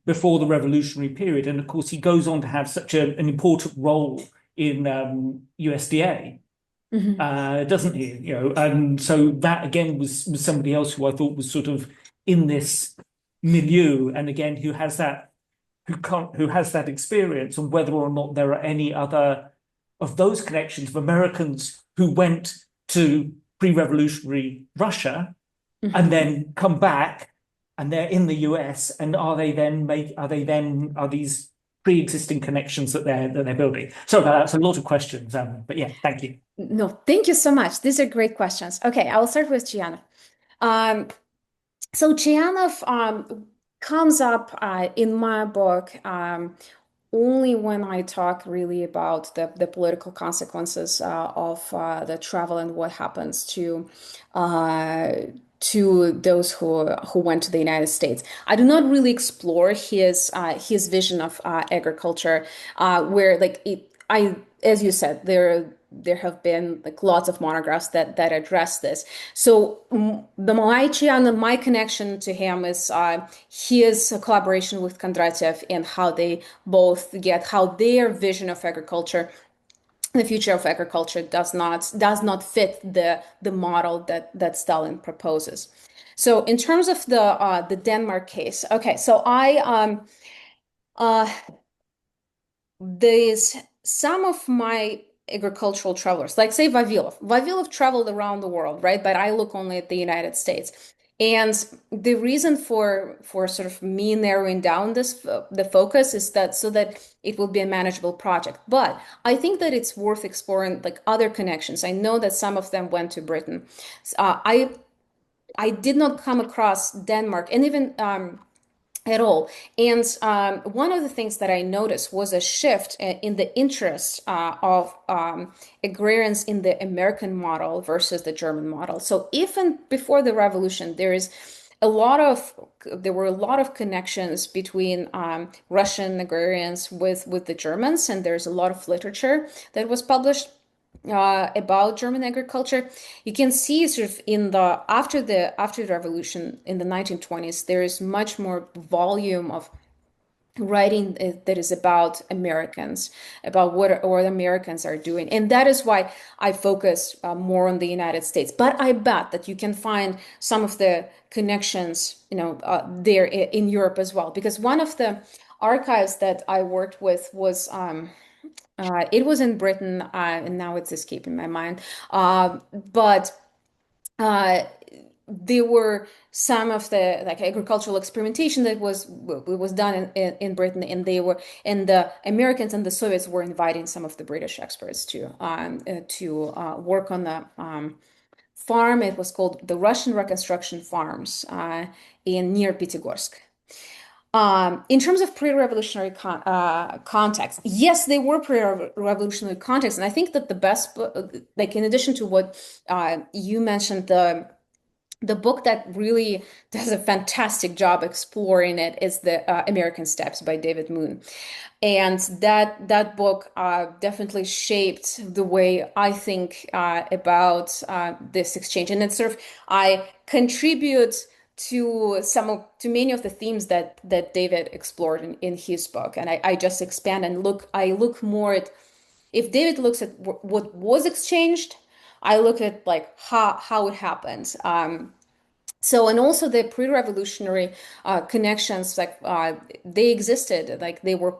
before the revolutionary period. And of course, he goes on to have such an important role in USDA, doesn't he? And so that again was somebody else who I thought was sort of in this milieu, and again who has that experience, and whether or not there are any other of those connections of Americans who went to pre-revolutionary Russia and then come back and they're in the US, and are these pre-existing connections that they're building? So that's a lot of questions, but yeah, thank you. No, thank you so much. These are great questions. Okay, I will start with Chayanov. So Chayanov comes up in my book only when I talk really about the political consequences of the travel and what happens to those who went to the United States. I do not really explore his vision of agriculture, where as you said, there have been like lots of monographs that address this. So my connection to him is his collaboration with Kondratiev, and how they both get how their vision of agriculture, the future of agriculture, does not fit the model that Stalin proposes. So in terms of the Denmark case, okay, so this some of my agricultural travelers, like say Vavilov traveled around the world, right? But I look only at the United States. And the reason for sort of me narrowing down the focus is that so that it will be a manageable project. But I think that it's worth exploring like other connections. I know that some of them went to Britain. I did not come across Denmark and even at all. And one of the things that I noticed was a shift in the interest of agrarians in the American model versus the German model. So even before the revolution, there were a lot of connections between Russian agrarians with the Germans, and there's a lot of literature that was published about German agriculture. You can see sort of in the after the revolution in the 1920s, there is much more volume of writing that is about Americans, about what Americans are doing, and that is why I focus more on the United States. But I bet that you can find some of the connections, there in Europe as well, because one of the archives that I worked with was it was in Britain, and now it's escaping my mind. But uh, there were some of the like agricultural experimentation that was done in Britain, and the Americans and the Soviets were inviting some of the British experts to work on the farm. It was called the Russian Reconstruction Farms in near Pitigorsk. In terms of pre-revolutionary context, yes, they were pre-revolutionary context, and I think that the best, like in addition to what you mentioned, the book that really does a fantastic job exploring it is the American Steps by David Moon, and that book definitely shaped the way I think about this exchange, and it's sort of I contribute to many of the themes that David explored in his book, and I just expand and look more at if David looks at what was exchanged, I look at like how it happened. So, and also the pre-revolutionary connections, like they existed, like they were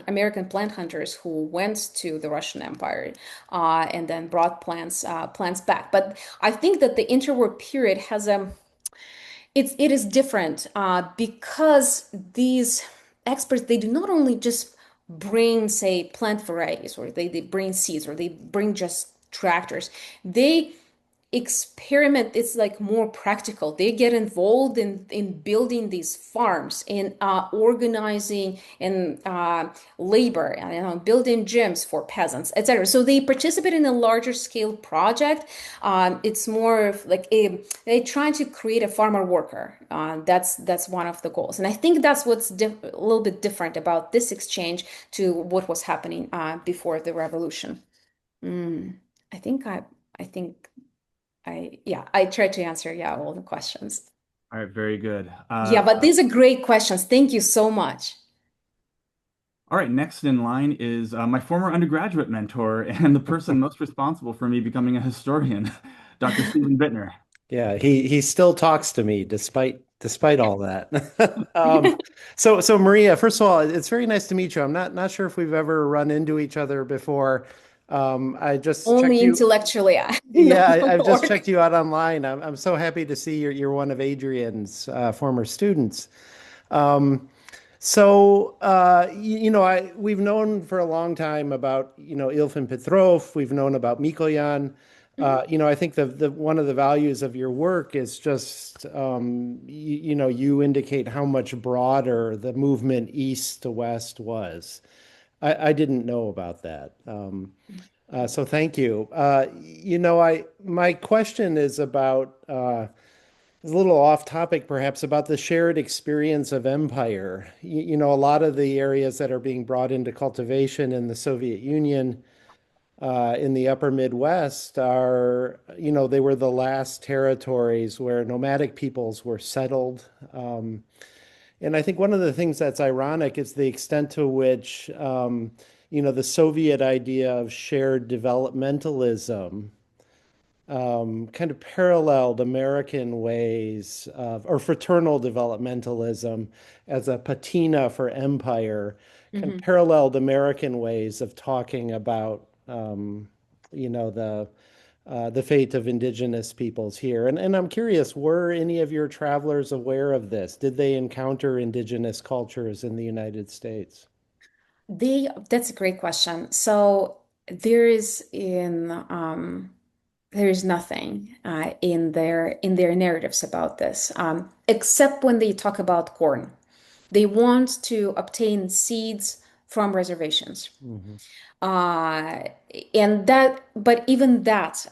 American plant hunters who went to the Russian Empire and then brought plants back. But I think that the interwar period has it is different because these experts, they do not only just bring, say, plant varieties, or they bring seeds, or they bring just tractors. They experiment. It's like more practical. They get involved in building these farms, in organizing and labor, building gyms for peasants, etc. So they participate in a larger scale project. It's more of like they trying to create a farmer worker. That's one of the goals, and I think that's what's a little bit different about this exchange to what was happening before the revolution. Mm, I think I think I tried to answer, all the questions. All right, very good. Yeah, but these are great questions. Thank you so much. All right, next in line is my former undergraduate mentor and the person most responsible for me becoming a historian, Dr. Stephen Bittner. Yeah, he still talks to me despite all that. So Maria, first of all, it's very nice to meet you. I'm not sure if we've ever run into each other before. I just checked Only you. intellectually, Yeah, no I've just more. checked you out online. I'm so happy to see you're one of Adrian's former students. Um, we've known for a long time about, Ilfin Petrov. We've known about Mikoyan. I think the one of the values of your work is just, you indicate how much broader the movement east to west was. I didn't know about that. So thank you. My question is about a little off topic, perhaps, about the shared experience of empire. A lot of the areas that are being brought into cultivation in the Soviet Union, in the upper Midwest are, they were the last territories where nomadic peoples were settled. And I think one of the things that's ironic is the extent to which, the Soviet idea of shared developmentalism kind of paralleled American ways of, or fraternal developmentalism as a patina for empire, kind of Mhm. paralleled American ways of talking about, you know, the fate of indigenous peoples here. And I'm curious, were any of your travelers aware of this? Did they encounter indigenous cultures in the United States? That's a great question. So there is in there is nothing in their narratives about this, except when they talk about corn. They want to obtain seeds from reservations. Mhm. Uh, and that, but even that,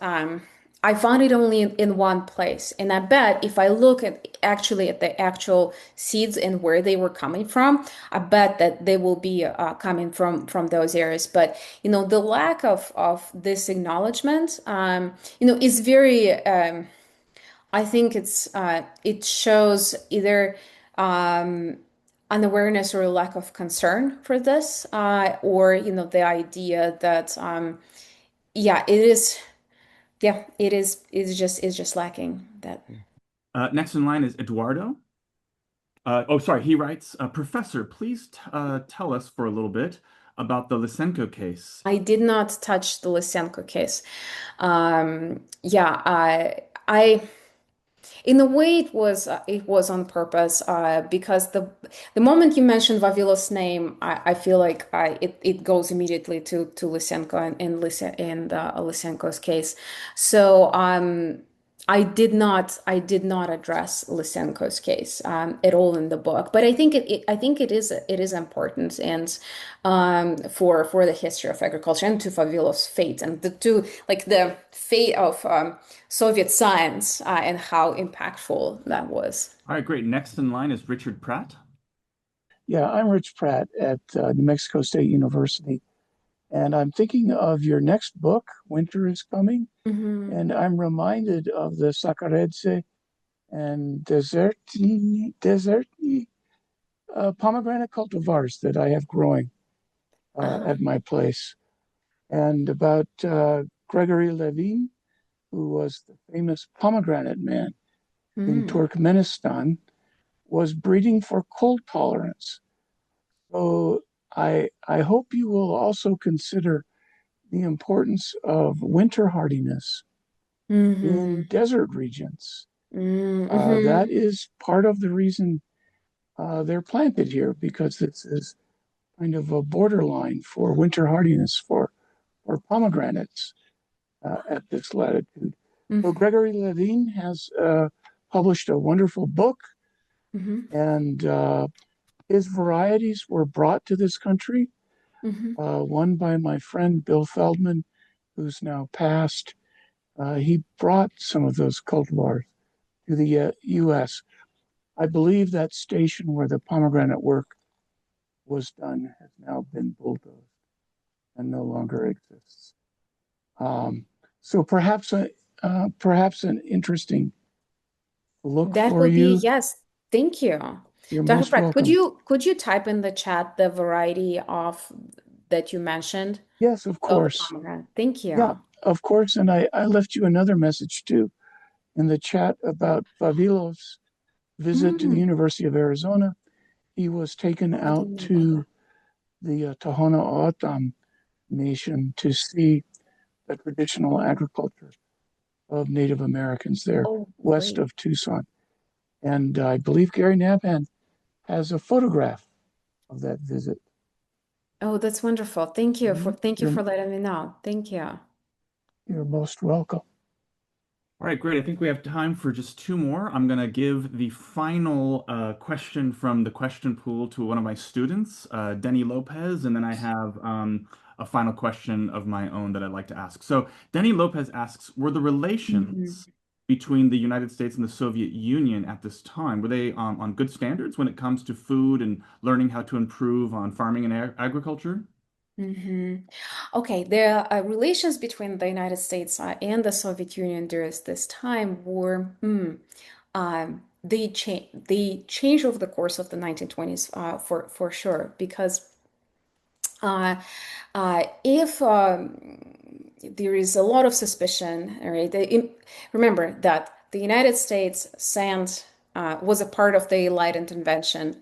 I found it only in one place. And I bet if I look at the actual seeds and where they were coming from, I bet that they will be coming from those areas. But the lack of this acknowledgement, is very. I think it shows either unawareness or a lack of concern for this, or the idea that yeah, it is. Yeah, it is. It's just lacking that. Next in line is Eduardo. Oh, sorry. He writes, Professor, please tell us for a little bit about the Lysenko case. I did not touch the Lysenko case. Yeah, I in a way it was on purpose, because the moment you mentioned Vavilov's name, I feel like it goes immediately to Lysenko and Lysenko's case. So I did not address Lysenko's case at all in the book, but I think it is important, and for the history of agriculture, and to Vavilov's fate, and the fate of Soviet science, and how impactful that was. All right, great. Next in line is Richard Pratt. Yeah, I'm Rich Pratt at New Mexico State University, and I'm thinking of your next book, Winter is Coming, Hmm. and I'm reminded of the Saccharese and Deserti pomegranate cultivars that I have growing Uh-huh. at my place, and about Gregory Levin, who was the famous pomegranate man in Hmm. Turkmenistan, was breeding for cold tolerance. So I hope you will also consider the importance of winter hardiness in Hmm. desert regions. Hmm. That is part of the reason they're planted here, because this is kind of a borderline for winter hardiness for pomegranates at this latitude. So Hmm. Gregory Levin has published a wonderful book, Hmm. and his varieties were brought to this country, Hmm. one by my friend Bill Feldman, who's now passed. He brought some of those cultivars to the U.S. I believe that station where the pomegranate work was done has now been bulldozed and no longer exists. Um, so perhaps an interesting look That for will be, you. yes. Thank you. You're Dr. most Pratt, could welcome. you type in the chat the variety of that you mentioned Yes, of of the course. pomegranate? Thank Yeah, you. of course. And I left you another message too in the chat about Vavilov's visit to the Mm, University of Arizona. He was taken I out didn't know about to that. the Tohono O'odham nation to see the traditional agriculture of Native Americans there Oh, west great. of Tucson. And I believe Gary Nabhan has a photograph of that visit. Oh, that's wonderful. Thank you for Mhm. thank you You're for letting me know. Thank you. you're most welcome. All right, great. I think we have time for just two more. I'm going to give the final question from the question pool to one of my students, Denny Lopez, and then I have a final question of my own that I'd like to ask. So Denny Lopez asks, were the Mhm. relations between the United States and the Soviet Union at this time, were they on good standards when it comes to food and learning how to improve on farming and agriculture? Hmm. Okay, the relations between the United States and the Soviet Union during this time were they changed over the course of the 1920s, for sure, because if there is a lot of suspicion, right? Remember that the United States was a part of the Allied intervention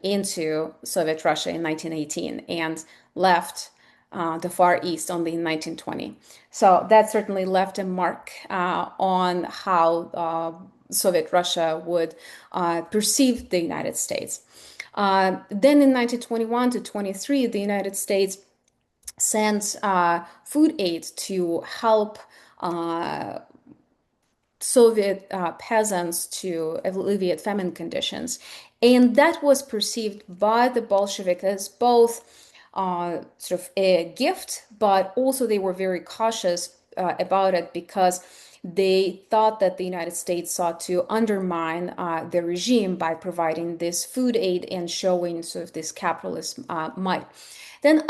into Soviet Russia in 1918 and left the Far East only in 1920. So that certainly left a mark on how Soviet Russia would perceive the United States. Then in 1921 to 23, the United States sent food aid to help Soviet peasants to alleviate famine conditions. And that was perceived by the Bolsheviks as both sort of a gift, but also they were very cautious about it because they thought that the United States sought to undermine the regime by providing this food aid and showing sort of this capitalist might. Then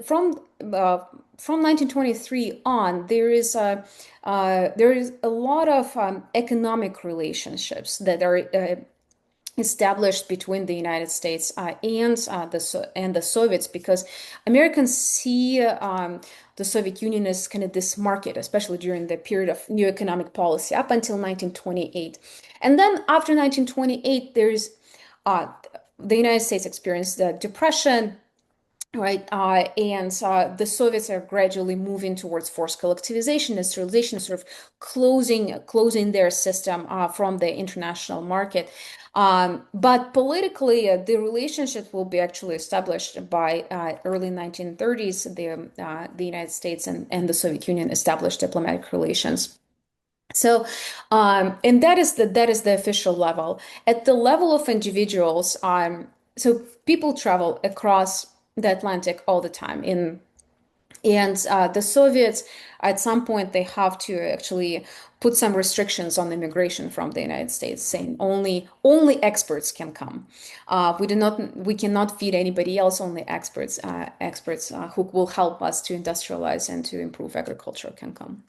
from 1923 on, there is a lot of economic relationships that are established between the United States and the Soviets, because Americans see the Soviet Union as kind of this market, especially during the period of new economic policy up until 1928. And then after 1928, there's the United States experienced the Depression, right? And the Soviets are gradually moving towards forced collectivization, industrialization, sort of closing their system from the international market. But politically, the relationship will be actually established by early 1930s. The United States and the Soviet Union established diplomatic relations. So, and that is the official level. At the level of individuals, so people travel across the Atlantic all the time. And the Soviets, at some point, they have to actually put some restrictions on immigration from the United States, saying only experts can come. We cannot feed anybody else. Only experts who will help us to industrialize and to improve agriculture can come.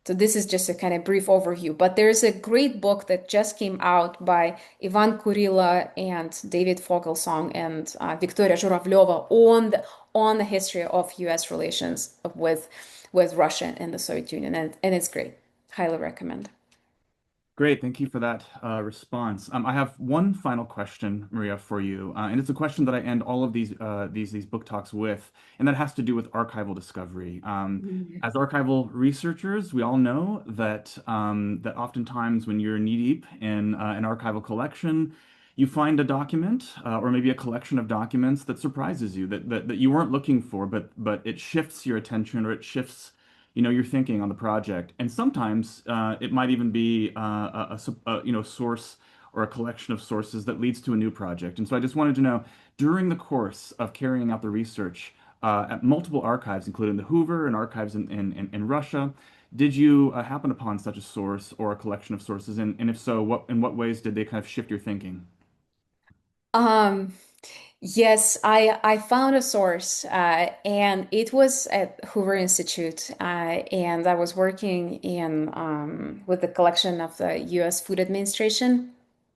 So this is just a kind of brief overview, but there's a great book that just came out by Ivan Kurila and David Fogelsong and Victoria Zhuravleva on the history of U.S. relations with Russia and the Soviet Union, and it's great. Highly recommend. Great, thank you for that response. I have one final question, Maria, for you, and it's a question that I end all of these book talks with, and that has to do with archival discovery. As archival researchers, we all know that that oftentimes when you're knee-deep in an archival collection, you find a document or maybe a collection of documents that surprises you, that you weren't looking for, but it shifts your attention or it shifts your thinking on the project. And sometimes it might even be a source or a collection of sources that leads to a new project. And so I just wanted to know, during the course of carrying out the research at multiple archives, including the Hoover and archives in Russia, did you happen upon such a source or a collection of sources? And if so, in what ways did they kind of shift your thinking? Yes, I found a source, and it was at Hoover Institute, and I was working with the collection of the U.S. Food Administration,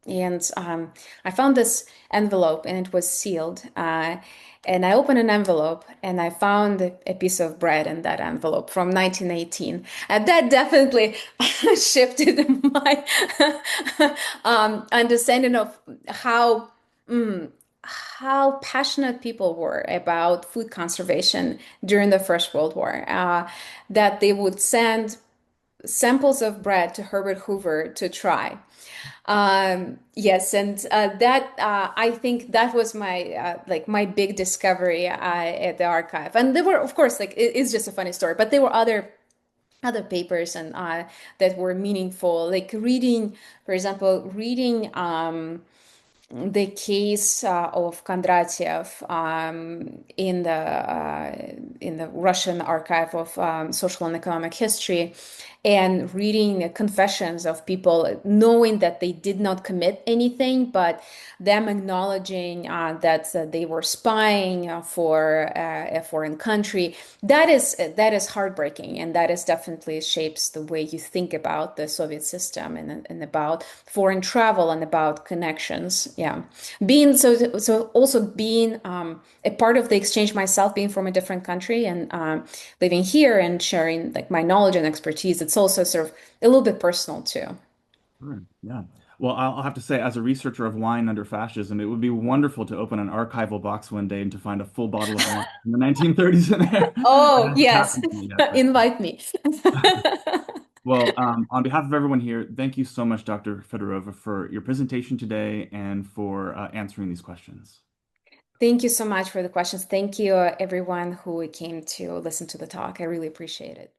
and I found this envelope, and it was sealed. And I opened an envelope, and I found a piece of bread in that envelope from 1918, and that definitely shifted my understanding of how passionate people were about food conservation during the First World War, that they would send samples of bread to Herbert Hoover to try. Yes, and that I think that was my my big discovery at the archive. And there were, of course, it's just a funny story, but there were other papers and that were meaningful, like reading, for example, the case of Kondratiev in the Russian Archive of Social and Economic History, and reading confessions of people, knowing that they did not commit anything, but them acknowledging that they were spying for a foreign country. That is heartbreaking, and that is definitely shapes the way you think about the Soviet system and about foreign travel and about connections. Yeah. Being so also being a part of the exchange myself, being from a different country and living here and sharing like my knowledge and expertise, it's also sort of a little bit personal too. Sure. Yeah. Well, I'll have to say, as a researcher of wine under fascism, it would be wonderful to open an archival box one day and to find a full bottle of wine from the 1930s in there. It Oh, hasn't yes. happened to me yet, but Invite me. well, on behalf of everyone here, thank you so much, Dr. Fedorova, for your presentation today and for answering these questions. Thank you so much for the questions. Thank you, everyone who came to listen to the talk. I really appreciate it.